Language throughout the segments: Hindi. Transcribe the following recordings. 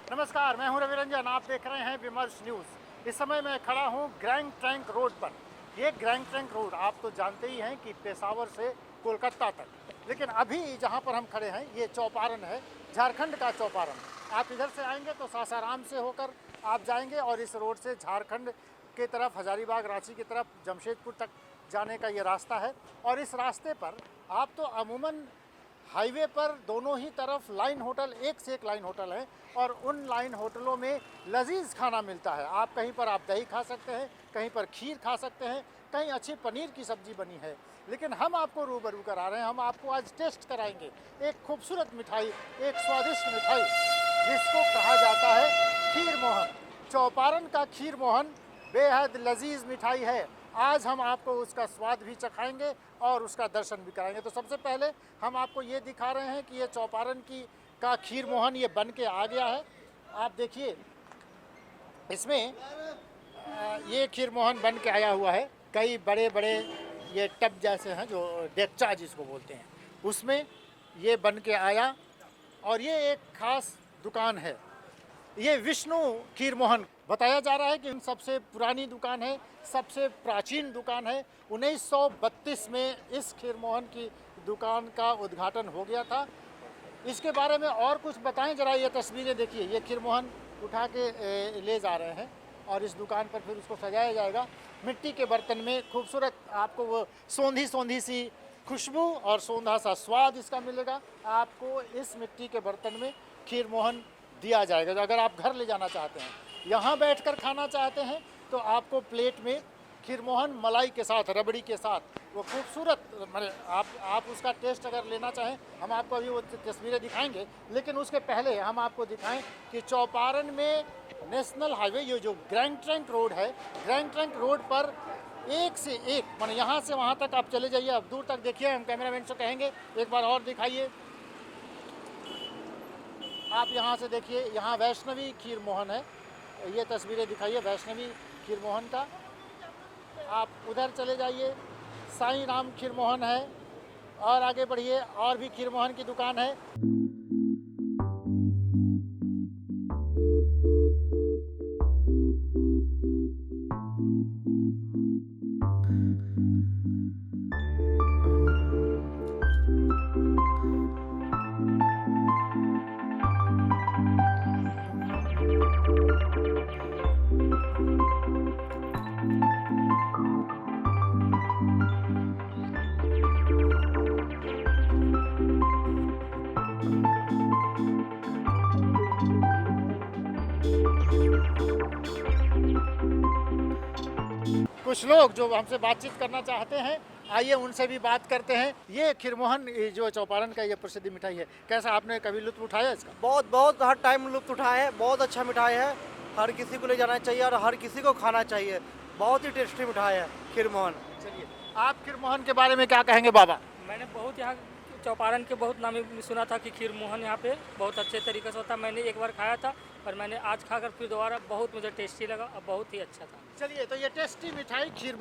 नमस्कार, मैं हूं रविरंजन। आप देख रहे हैं विमर्श न्यूज़। इस समय मैं खड़ा हूं ग्रैंड ट्रंक रोड पर। ये ग्रैंड ट्रंक रोड आप तो जानते ही हैं कि पेशावर से कोलकाता तक, लेकिन अभी जहां पर हम खड़े हैं ये चौपारण है, झारखंड का चौपारण। आप इधर से आएंगे तो सासाराम से होकर आप जाएंगे और इस रोड से झारखंड के तरफ, हजारीबाग, रांची की तरफ, जमशेदपुर तक जाने का ये रास्ता है। और इस रास्ते पर आप तो अमूमन हाईवे पर दोनों ही तरफ लाइन होटल, एक से एक लाइन होटल है और उन लाइन होटलों में लजीज खाना मिलता है। आप कहीं पर आप दही खा सकते हैं, कहीं पर खीर खा सकते हैं, कहीं अच्छी पनीर की सब्जी बनी है। लेकिन हम आपको रूबरू करा रहे हैं, हम आपको आज टेस्ट कराएंगे एक खूबसूरत मिठाई, एक स्वादिष्ट मिठाई जिसको कहा जाता है खीर मोहन। चौपारण का खीर मोहन बेहद लजीज मिठाई है। आज हम आपको उसका स्वाद भी चखाएंगे और उसका दर्शन भी कराएंगे। तो सबसे पहले हम आपको ये दिखा रहे हैं कि ये चौपारण का खीर मोहन ये बन के आ गया है। आप देखिए इसमें ये खीर मोहन बन के आया हुआ है। कई बड़े बड़े ये टब जैसे हैं जो डेकचा जिसको बोलते हैं, उसमें ये बन के आया। और ये एक खास दुकान है, ये विष्णु खीर मोहन बताया जा रहा है कि सबसे पुरानी दुकान है, सबसे प्राचीन दुकान है। 1932 में इस खीर मोहन की दुकान का उद्घाटन हो गया था। इसके बारे में और कुछ बताएं जरा। ये तस्वीरें देखिए, ये खीर मोहन उठा के ले जा रहे हैं और इस दुकान पर फिर उसको सजाया जाएगा मिट्टी के बर्तन में। खूबसूरत आपको वो सौंधी सौंधी सी खुशबू और सौंधा सा स्वाद इसका मिलेगा। आपको इस मिट्टी के बर्तन में खीर मोहन दिया जाएगा। तो अगर आप घर ले जाना चाहते हैं, यहाँ बैठकर खाना चाहते हैं, तो आपको प्लेट में खीर मोहन मलाई के साथ, रबड़ी के साथ, वो खूबसूरत, मतलब आप उसका टेस्ट अगर लेना चाहें, हम आपको अभी वो तस्वीरें दिखाएंगे। लेकिन उसके पहले हम आपको दिखाएं कि चौपारण में नेशनल हाईवे, ये जो ग्रैंड ट्रंक रोड है, ग्रैंड ट्रंक रोड पर एक से एक, मतलब यहाँ से वहाँ तक आप चले जाइए, अब दूर तक देखिए। हम कैमरामैन से कहेंगे एक बार और दिखाइए। आप यहाँ से देखिए, यहाँ वैष्णवी खीर मोहन है, ये तस्वीरें दिखाइए वैष्णवी खीर मोहन का। आप उधर चले जाइए, साईं राम खीर मोहन है, और आगे बढ़िए और भी खीर मोहन की दुकान है। कुछ लोग जो हमसे बातचीत करना चाहते हैं, आइए उनसे भी बात करते हैं। ये खीर मोहन जो चौपारण का ये प्रसिद्ध मिठाई है, कैसा आपने कभी लुत्फ उठाया इसका? बहुत बहुत हर टाइम लुत्फ उठाया है। बहुत अच्छा मिठाई है, हर किसी को ले जाना चाहिए और हर किसी को खाना चाहिए। बहुत ही टेस्टी मिठाई है खीर मोहन। चलिए, आप खीर मोहन के बारे में क्या कहेंगे बाबा? मैंने बहुत यहाँ चौपारण के बहुत नाम सुना था कि खीर मोहन यहाँ पे बहुत अच्छे तरीके से होता है। मैंने एक बार खाया था और मैंने आज खाकर फिर दोबारा, बहुत मुझे टेस्टी लगा और बहुत ही अच्छा था। चलिए, तो ये टेस्टी मिठाई खीर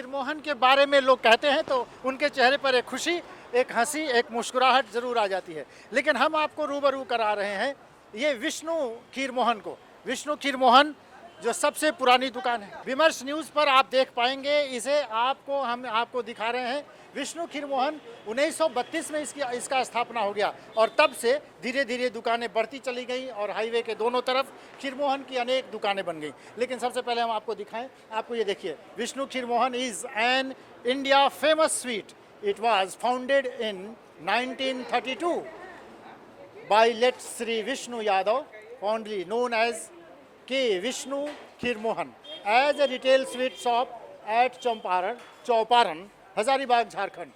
मोहन के बारे में लोग कहते हैं तो उनके चेहरे पर एक खुशी, एक हंसी, एक मुस्कुराहट जरूर आ जाती है। लेकिन हम आपको रूबरू करा रहे हैं ये विष्णु खीर मोहन को। विष्णु खीर मोहन जो सबसे पुरानी दुकान है, विमर्श न्यूज़ पर आप देख पाएंगे इसे। हम आपको दिखा रहे हैं विष्णु खीर मोहन। 1932 में इसका स्थापना हो गया और तब से धीरे धीरे दुकानें बढ़ती चली गई और हाईवे के दोनों तरफ खीर मोहन की अनेक दुकानें बन गई। लेकिन सबसे पहले हम आपको दिखाएं, आपको ये देखिए, Vishnu Kheer Mohan is an India famous sweet. It was founded in 1932 by late Shri Vishnu Yadav, fondly known as K. Vishnu Kheer Mohan, as a retail sweet shop at Chouparan, Hazaribagh, Jharkhand.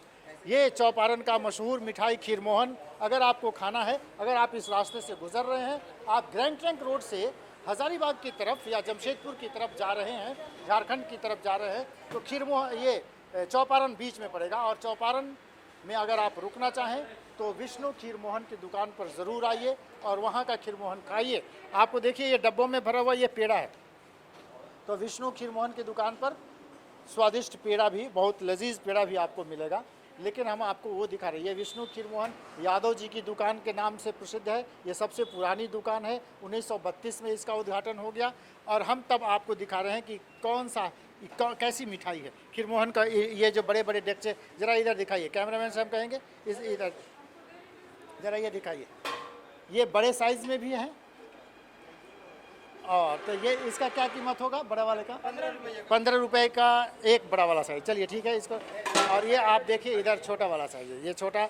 ये चौपारण का मशहूर मिठाई खीर मोहन अगर आपको खाना है, अगर आप इस रास्ते से गुजर रहे हैं, आप ग्रैंड ट्रंक रोड से हजारीबाग की तरफ या जमशेदपुर की तरफ जा रहे हैं, झारखंड की तरफ जा रहे हैं, तो खीर मोहन, ये चौपारण बीच में पड़ेगा। और चौपारण में अगर आप रुकना चाहें तो विष्णु खीर मोहन की दुकान पर ज़रूर आइए और वहाँ का खीर मोहन खाइए। आपको देखिए ये डब्बों में भरा हुआ ये पेड़ा है, तो विष्णु खीर मोहन की दुकान पर स्वादिष्ट पेड़ा भी, बहुत लजीज पेड़ा भी आपको मिलेगा। लेकिन हम आपको वो दिखा रहे हैं। ये विष्णु खीर मोहन यादव जी की दुकान के नाम से प्रसिद्ध है। ये सबसे पुरानी दुकान है, 1932 में इसका उद्घाटन हो गया। और हम तब आपको दिखा रहे हैं कि कौन सा कैसी मिठाई है खीर मोहन का। ये जो बड़े बड़े डेक्चे, ज़रा इधर दिखाइए, कैमरामैन से हम कहेंगे इधर ज़रा ये दिखाइए। ये बड़े साइज़ में भी हैं। और तो ये इसका क्या कीमत होगा बड़ा वाले का? 15 रुपये का एक बड़ा वाला साइज। चलिए ठीक है इसको। और ये आप देखिए इधर छोटा वाला साइज है, ये छोटा।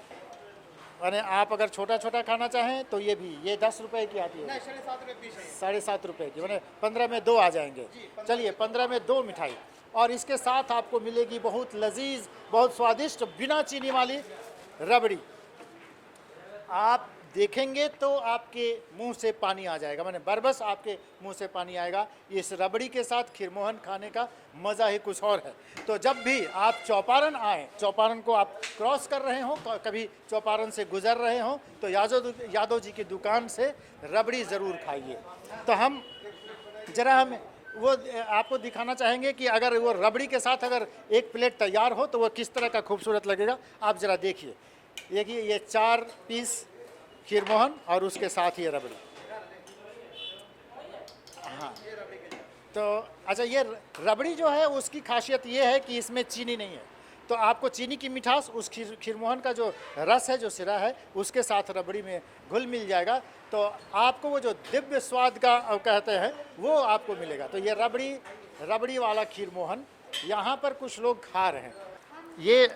यानी आप अगर छोटा छोटा खाना चाहें तो ये भी, ये 10 रुपये की आती है, 7.5 रुपये की, मैंने 15 में 2 आ जाएंगे। चलिए 15 में 2 मिठाई। और इसके साथ आपको मिलेगी बहुत लजीज, बहुत स्वादिष्ट, बिना चीनी वाली रबड़ी। आप देखेंगे तो आपके मुंह से पानी आ जाएगा, मैंने बरबस आपके मुंह से पानी आएगा। इस रबड़ी के साथ खीरमोहन खाने का मज़ा ही कुछ और है। तो जब भी आप चौपारण आएँ, चौपारण को आप क्रॉस कर रहे हो, कभी चौपारण से गुजर रहे हो, तो यादव जी की दुकान से रबड़ी ज़रूर खाइए। तो हम वो आपको दिखाना चाहेंगे कि अगर वो रबड़ी के साथ अगर एक प्लेट तैयार हो तो वो किस तरह का खूबसूरत लगेगा। आप ज़रा देखिए, ये 4 पीस खीरमोहन और उसके साथ ही रबड़ी। हाँ, तो अच्छा, ये रबड़ी जो है उसकी खासियत ये है कि इसमें चीनी नहीं है, तो आपको चीनी की मिठास उस खीरमोहन का जो रस है, जो सिरा है, उसके साथ रबड़ी में घुल मिल जाएगा। तो आपको वो जो दिव्य स्वाद का कहते हैं वो आपको मिलेगा। तो ये रबड़ी वाला खीरमोहन यहाँ पर कुछ लोग खा रहे हैं। ये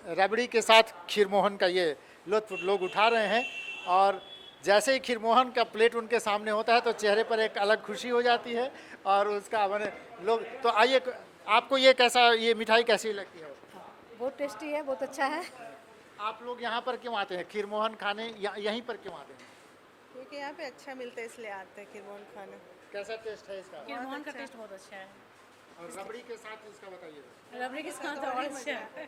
रबड़ी के साथ खीरमोहन का ये लुत्फ लोग उठा रहे हैं। और जैसे ही खीरमोहन का प्लेट उनके सामने होता है तो चेहरे पर एक अलग खुशी हो जाती है। और उसका मैंने लोग, तो आइए, आपको ये मिठाई कैसी लगती है? बहुत टेस्टी है, बहुत अच्छा है। आप लोग यहाँ पर क्यों आते हैं खीरमोहन खाने, यहीं पर क्यों आते हैं? क्योंकि यहाँ पे अच्छा मिलता है इसलिए आते हैं खीरमोहन खाने। कैसा टेस्ट है इसका? खीरमोहन का टेस्ट बहुत अच्छा है। और रबड़ी के साथ इसका बताइए। रबड़ी के साथ और अच्छा है।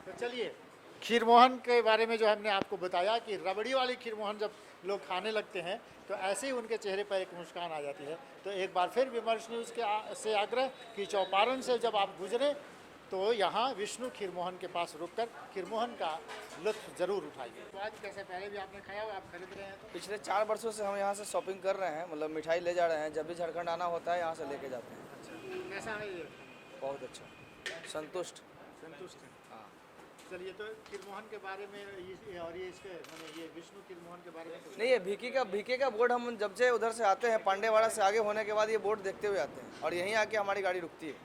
तो चलिए, खीरमोहन के बारे में जो हमने आपको बताया कि रबड़ी वाली खीरमोहन जब लोग खाने लगते हैं तो ऐसे ही उनके चेहरे पर एक मुस्कान आ जाती है। तो एक बार फिर विमर्श न्यूज़ से आग्रह कि चौपारण से जब आप गुजरें तो यहाँ विष्णु खीरमोहन के पास रुककर खीरमोहन का लुत्फ ज़रूर उठाइए। तो आज कैसे, पहले भी आपने खाया हुआ, आप खरीद रहे हैं? तो पिछले 4 वर्षों से हम यहाँ से शॉपिंग कर रहे हैं, मतलब मिठाई ले जा रहे हैं। जब भी झारखंड आना होता है यहाँ से लेके जाते हैं। अच्छा, कैसा है ये? बहुत अच्छा, संतुष्ट है। हाँ। चलिए, तो खीरमोहन के बारे में और ये इसके मतलब ये विष्णु खीरमोहन के बारे में नहीं, ये भीके का बोर्ड, हम जब से उधर से आते हैं पांडेवाड़ा से आगे होने के बाद ये बोर्ड देखते हुए आते हैं और यहीं आके हमारी गाड़ी रुकती है।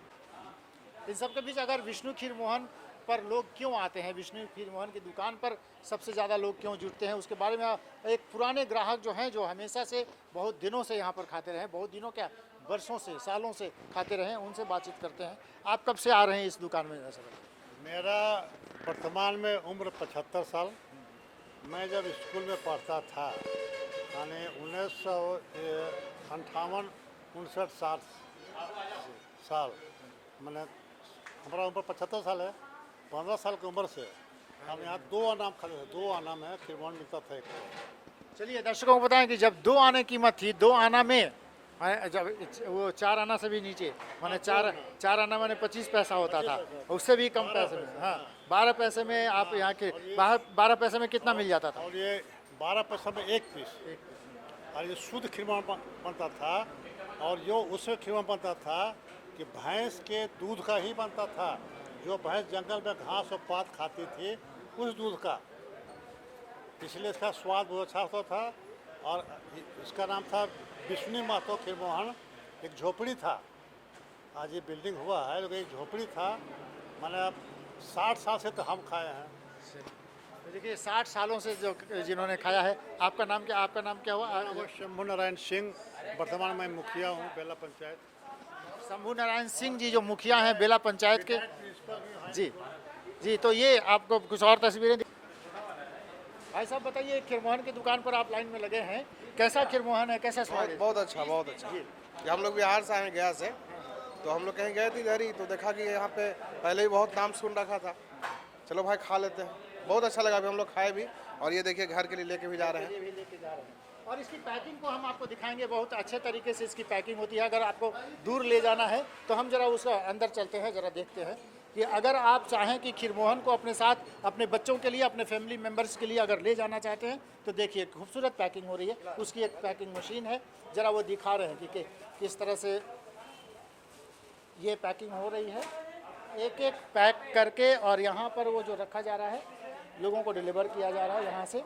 इन सब के बीच अगर विष्णु खीरमोहन पर लोग क्यों आते हैं, विष्णु खीरमोहन की दुकान पर सबसे ज़्यादा लोग क्यों जुटते हैं, उसके बारे में एक पुराने ग्राहक जो हैं, जो हमेशा से बहुत दिनों से यहाँ पर खाते रहे, बहुत दिनों क्या वर्षों से, सालों से खाते रहे, उनसे बातचीत करते हैं। आप कब से आ रहे हैं इस दुकान में? ऐसा मेरा वर्तमान में उम्र 75 साल। मैं जब स्कूल में पढ़ता था, यानी 1958-59 साल, मैंने, हमारा उम्र 75 साल है। 15 साल की उम्र से हम यहाँ 2 आना खाते थे। 2 आना में खीरमोहन मिलता था एक। चलिए दर्शकों को बताएं कि जब 2 आने की कीमत थी, 2 आना में जब वो 4 आना से भी नीचे, माने 4 आना माने 25 पैसा होता था, उससे भी कम पैसे में। हाँ, 12 पैसे में आप यहाँ के 12 पैसे में कितना मिल जाता था? और ये 12 पैसा में 1 पीस। और ये शुद्ध खीरमोहन बनता था। और जो उसमें खीरमोहन बनता था कि भैंस के दूध का ही बनता था, जो भैंस जंगल में घास और पात खाती थी, उस दूध का, इसलिए इसका स्वाद बहुत अच्छा होता था। और इसका नाम था विष्णु महतो खीरमोहन। एक झोपड़ी था, आज ये बिल्डिंग हुआ है, लेकिन एक झोपड़ी था। मैंने 60 साल से तो हम खाए हैं। तो देखिए 60 सालों से जो जिन्होंने खाया है। आपका नाम क्या हुआ? शंभू नारायण सिंह, वर्तमान में मुखिया हूँ बेला पंचायत। शंभू नारायण सिंह जी जो मुखिया हैं बेला पंचायत के। जी, तो ये आपको कुछ और तस्वीरें भाई साहब बताइए, खीरमोहन की दुकान पर आप लाइन में लगे हैं, कैसा खीरमोहन है, कैसा स्वाद है? बहुत अच्छा, बहुत अच्छा। ये हम लोग बिहार से आए गया से, तो हम लोग कहीं गए थे इधर ही, तो देखा कि यहाँ पे पहले ही बहुत नाम सुन रखा था, चलो भाई खा लेते हैं। बहुत अच्छा लगा, अभी हम लोग खाए भी, और ये देखिए घर के लिए लेके भी जा रहे हैं। और इसकी पैकिंग को हम आपको दिखाएंगे, बहुत अच्छे तरीके से इसकी पैकिंग होती है। अगर आपको दूर ले जाना है तो हम जरा उसका अंदर चलते हैं, जरा देखते हैं। कि अगर आप चाहें कि खीरमोहन को अपने साथ अपने बच्चों के लिए, अपने फैमिली मेम्बर्स के लिए अगर ले जाना चाहते हैं तो देखिए खूबसूरत पैकिंग हो रही है। उसकी एक पैकिंग मशीन है, ज़रा वो दिखा रहे हैं कि किस तरह से ये पैकिंग हो रही है, एक एक पैक करके, और यहाँ पर वो जो रखा जा रहा है लोगों को डिलीवर किया जा रहा है। यहाँ से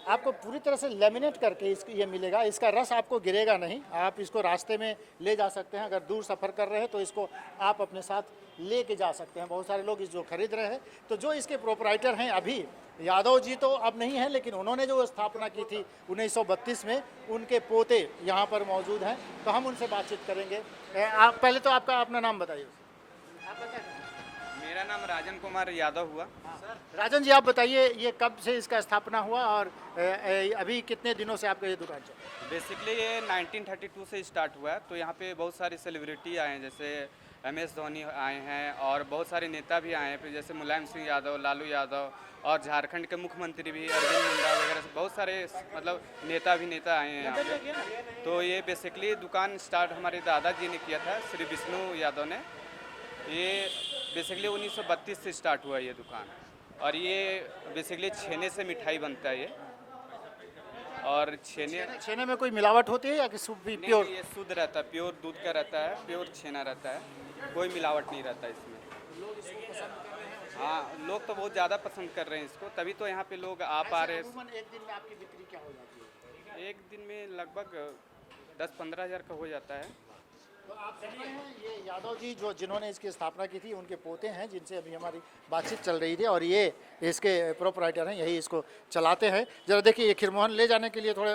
आपको पूरी तरह से लेमिनेट करके ये मिलेगा, इसका रस आपको गिरेगा नहीं। आप इसको रास्ते में ले जा सकते हैं, अगर दूर सफ़र कर रहे हैं तो इसको आप अपने साथ ले के जा सकते हैं। बहुत सारे लोग इस जो खरीद रहे हैं, तो जो इसके प्रोपराइटर हैं अभी यादव जी तो अब नहीं है, लेकिन उन्होंने जो स्थापना की थी 1932 में, उनके पोते यहाँ पर मौजूद हैं, तो हम उनसे बातचीत करेंगे। आप पहले तो आपका अपना नाम बताइए। मेरा नाम राजन कुमार यादव हुआ। राजन जी, आप बताइए ये कब से इसका स्थापना हुआ और अभी कितने दिनों से आपका ये दुकान चल रहा है? बेसिकली ये 1932 से स्टार्ट हुआ है। तो यहाँ पे बहुत सारे सेलिब्रिटी आए हैं, जैसे MS धोनी आए हैं और बहुत सारे नेता भी आए हैं, फिर जैसे मुलायम सिंह यादव, लालू यादव और झारखंड के मुख्यमंत्री भी अरविंद मुंडा वगैरह से बहुत सारे मतलब नेता आए हैं यहाँ पे। तो ये बेसिकली दुकान स्टार्ट हमारे दादाजी ने किया था, श्री विष्णु यादव ने। ये बेसिकली 1932 से स्टार्ट हुआ ये दुकान, और ये बेसिकली छेने से मिठाई बनता है ये। और छेने में कोई मिलावट होती है या कि प्योर? ये शुद्ध रहता है, प्योर दूध का रहता है, प्योर छेना रहता है, कोई मिलावट नहीं रहता इसमें। हाँ, लोग तो बहुत ज़्यादा पसंद कर रहे हैं इसको, तभी तो यहाँ पे लोग आ पा रहे हैं। एक दिन में आपकी बिक्री क्या हो जाती है? एक दिन में लगभग 10-15 हज़ार का हो जाता है। तो आप समझ रहे हैं, ये यादव जी जिन्होंने इसकी स्थापना की थी, उनके पोते हैं जिनसे अभी हमारी बातचीत चल रही थी, और ये इसके प्रोपराइटर हैं, यही इसको चलाते हैं। जरा देखिए, ये खीरमोहन ले जाने के लिए थोड़े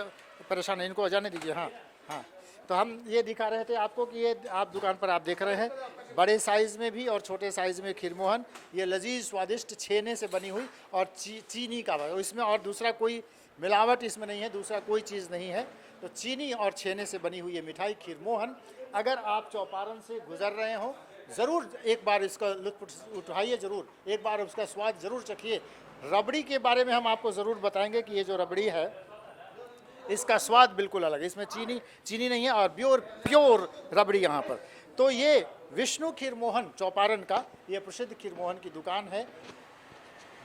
परेशान है, इनको जाने दीजिए। हाँ हाँ, तो हम ये दिखा रहे थे आपको कि ये आप दुकान पर आप देख रहे हैं बड़े साइज़ में भी और छोटे साइज़ में खीरमोहन, ये लजीज स्वादिष्ट छेने से बनी हुई और चीनी का, इसमें और दूसरा कोई मिलावट इसमें नहीं है, दूसरा कोई चीज़ नहीं है। तो चीनी और छेने से बनी हुई ये मिठाई खीरमोहन, अगर आप चौपारण से गुजर रहे हो ज़रूर एक बार इसका लुत्फ़ उठाइए, ज़रूर एक बार उसका स्वाद ज़रूर चखिए। रबड़ी के बारे में हम आपको ज़रूर बताएंगे कि ये जो रबड़ी है इसका स्वाद बिल्कुल अलग है, इसमें चीनी नहीं है और प्योर रबड़ी यहाँ पर। तो ये विष्णु खीरमोहन चौपारण का ये प्रसिद्ध खीरमोहन की दुकान है।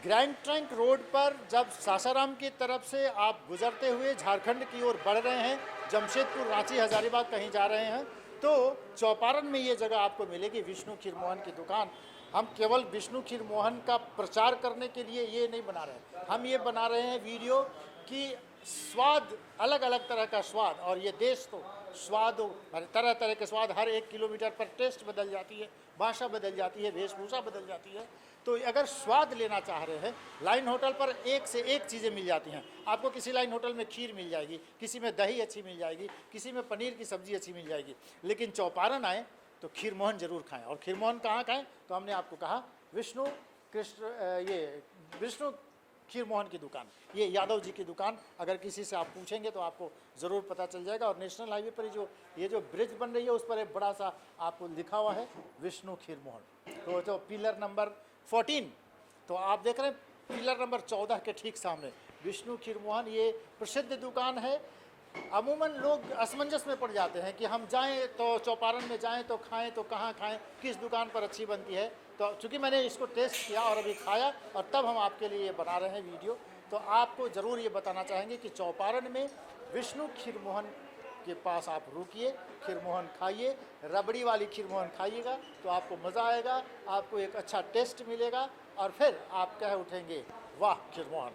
ग्रैंड ट्रंक रोड पर जब सासाराम की तरफ से आप गुजरते हुए झारखंड की ओर बढ़ रहे हैं, जमशेदपुर, रांची, हजारीबाग कहीं जा रहे हैं, तो चौपारण में ये जगह आपको मिलेगी, विष्णु खीरमोहन की दुकान। हम केवल विष्णु खीरमोहन का प्रचार करने के लिए ये नहीं बना रहे, हम ये बना रहे हैं वीडियो की स्वाद, अलग अलग तरह का स्वाद, और ये देश तो स्वाद, तरह तरह के स्वाद, हर 1 किलोमीटर पर टेस्ट बदल जाती है, भाषा बदल जाती है, वेशभूषा बदल जाती है। तो अगर स्वाद लेना चाह रहे हैं, लाइन होटल पर एक से एक चीज़ें मिल जाती हैं आपको। किसी लाइन होटल में खीर मिल जाएगी, किसी में दही अच्छी मिल जाएगी, किसी में पनीर की सब्ज़ी अच्छी मिल जाएगी, लेकिन चौपारण आए तो खीरमोहन ज़रूर खाएं। और खीरमोहन कहाँ खाएं? तो हमने आपको कहा विष्णु खीरमोहन की दुकान, ये यादव जी की दुकान। अगर किसी से आप पूछेंगे तो आपको ज़रूर पता चल जाएगा। और नेशनल हाईवे पर ये जो ब्रिज बन रही है उस पर एक बड़ा सा आपको लिखा हुआ है विष्णु खीरमोहन। तो जो पिलर नंबर 14, तो आप देख रहे हैं पिलर नंबर 14 के ठीक सामने विष्णु खीरमोहन, ये प्रसिद्ध दुकान है। अमूमन लोग असमंजस में पड़ जाते हैं कि हम जाएं तो चौपारण में जाएं तो खाएं तो कहाँ खाएं, किस दुकान पर अच्छी बनती है। तो चूँकि मैंने इसको टेस्ट किया और अभी खाया और तब हम आपके लिए ये बना रहे हैं वीडियो, तो आपको ज़रूर ये बताना चाहेंगे कि चौपारण में विष्णु खीरमोहन के पास आप रुकिए, खीरमोहन खाइए, रबड़ी वाली खीरमोहन खाइएगा तो आपको मज़ा आएगा, आपको एक अच्छा टेस्ट मिलेगा और फिर आप कह उठेंगे वाह खीरमोहन।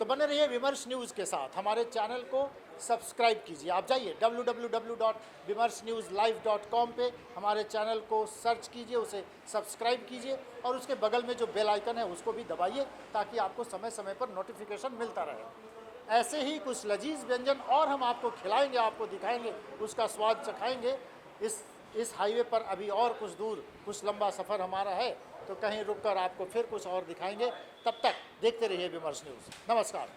तो बने रहिए विमर्श न्यूज़ के साथ, हमारे चैनल को सब्सक्राइब कीजिए। आप जाइए www.vimarsnewslive.com पे हमारे चैनल को सर्च कीजिए, उसे सब्सक्राइब कीजिए और उसके बगल में जो बेल आइकन है उसको भी दबाइए ताकि आपको समय समय पर नोटिफिकेशन मिलता रहे। ऐसे ही कुछ लजीज व्यंजन और हम आपको खिलाएंगे, आपको दिखाएंगे, उसका स्वाद चखाएंगे। इस हाईवे पर अभी और कुछ दूर, कुछ लंबा सफ़र हमारा है, तो कहीं रुककर आपको फिर कुछ और दिखाएंगे। तब तक देखते रहिए विमर्श न्यूज़। नमस्कार।